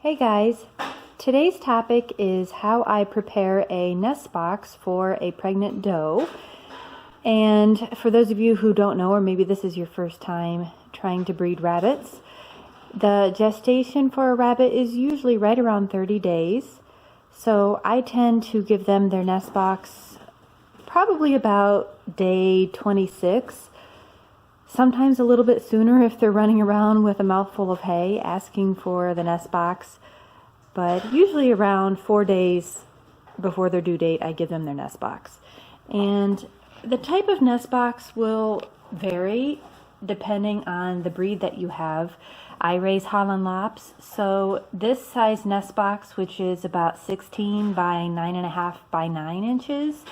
Hey guys, today's topic is how I prepare a nest box for a pregnant doe. And for those of you who don't know, or maybe this is your first time trying to breed rabbits, the gestation for a rabbit is usually right around 30 days. So I tend to give them their nest box probably about day 26. Sometimes a little bit sooner if they're running around with a mouthful of hay asking for the nest box. But usually around 4 days before their due date, I give them their nest box. And the type of nest box will vary depending on the breed that you have. I raise Holland lops, so this size nest box, which is about 16 by 9.5 by 9 inches,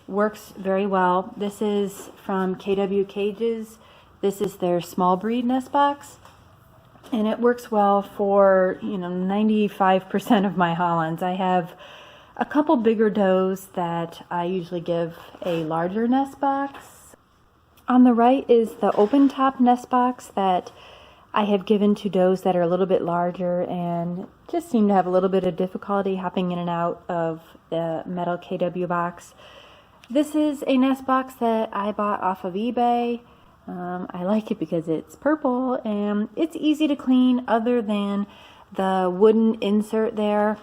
works very well. This is from KW Cages. This is their small breed nest box, and it works well for 95% of my Hollands. I have a couple bigger does that I usually give a larger nest box. On the right is the open top nest box that I have given to does that are a little bit larger and just seem to have a little bit of difficulty hopping in and out of the metal KW box. This is a nest box that I bought off of eBay. I like it because it's purple and it's easy to clean other than the wooden insert there.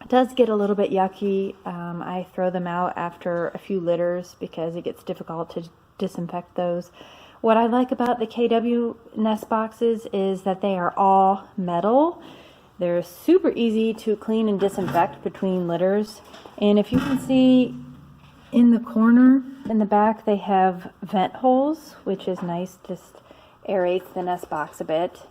It does get a little bit yucky. I throw them out after a few litters because it gets difficult to disinfect those. What I like about the KW nest boxes is that they are all metal. They're super easy to clean and disinfect between litters. And if you can see in the corner in the back, they have vent holes, which is nice, just aerates the nest box a bit.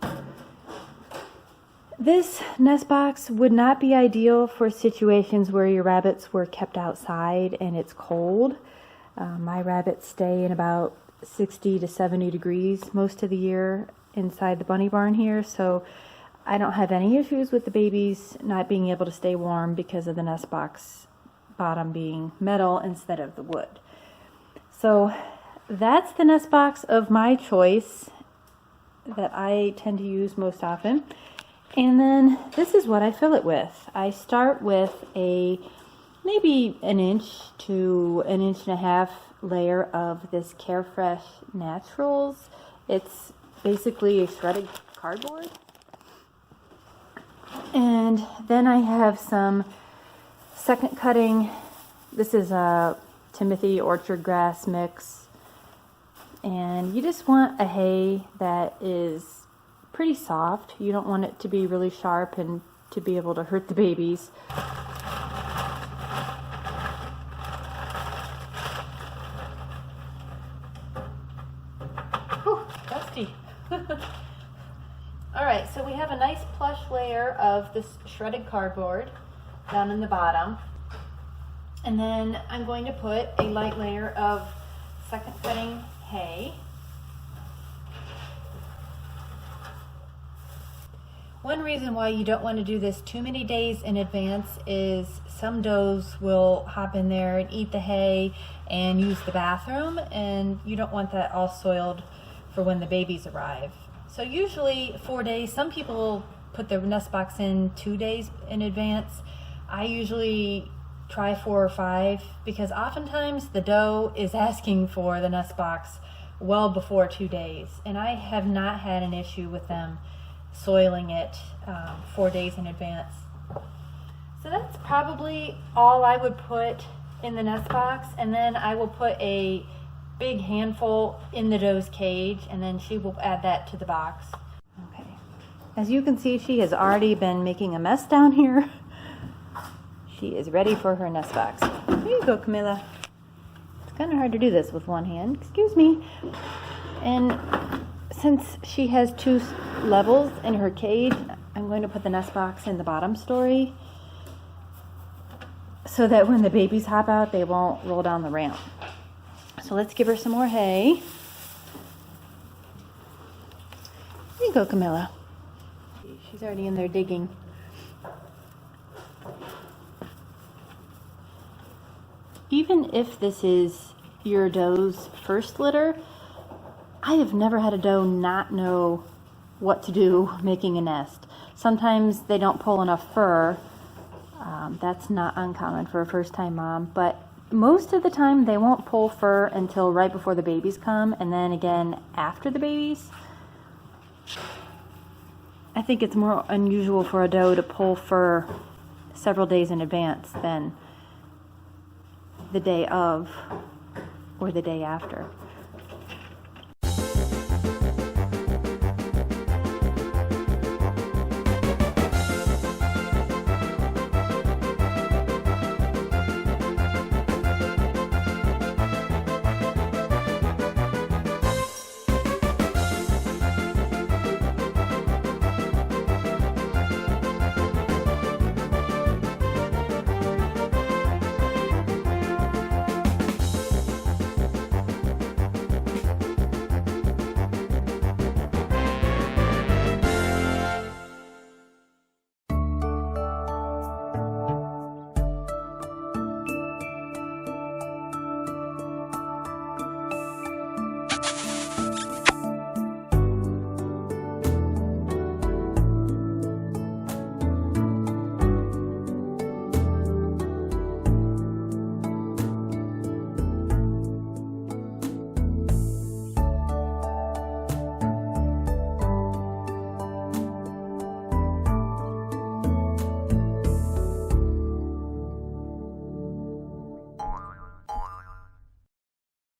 This nest box would not be ideal for situations where your rabbits were kept outside and it's cold. My rabbits stay in about 60 to 70 degrees most of the year inside the bunny barn here, so I don't have any issues with the babies not being able to stay warm because of the nest box bottom being metal instead of the wood. So that's the nest box of my choice that I tend to use most often. And then this is what I fill it with. I start with a maybe an inch to an inch and a half layer of this Carefresh Naturals. It's basically a shredded cardboard. And then I have some second cutting. This is a Timothy orchard grass mix, and you just want a hay that is pretty soft. You don't want it to be really sharp and to be able to hurt the babies. Whew, dusty. Alright, so we have a nice plush layer of this shredded cardboard down in the bottom. And then I'm going to put a light layer of second cutting hay. One reason why you don't want to do this too many days in advance is some does will hop in there and eat the hay and use the bathroom, and you don't want that all soiled for when the babies arrive. So usually 4 days. Some people put their nest box in 2 days in advance. I usually try 4 or 5 because oftentimes the doe is asking for the nest box well before 2 days, and I have not had an issue with them soiling it 4 days in advance. So that's probably all I would put in the nest box, and then I will put a big handful in the doe's cage, and then she will add that to the box. Okay, as you can see, she has already been making a mess down here. She is ready for her nest box. Here you go, Camilla. It's kind of hard to do this with one hand. Excuse me. And since she has 2 levels in her cage, I'm going to put the nest box in the bottom story so that when the babies hop out, they won't roll down the ramp. So let's give her some more hay. Here you go, Camilla. She's already in there digging. Even if this is your doe's first litter, I have never had a doe not know what to do making a nest. Sometimes they don't pull enough fur. That's not uncommon for a first-time mom, but most of the time they won't pull fur until right before the babies come, and then again after the babies. I think it's more unusual for a doe to pull fur several days in advance than the day of or the day after.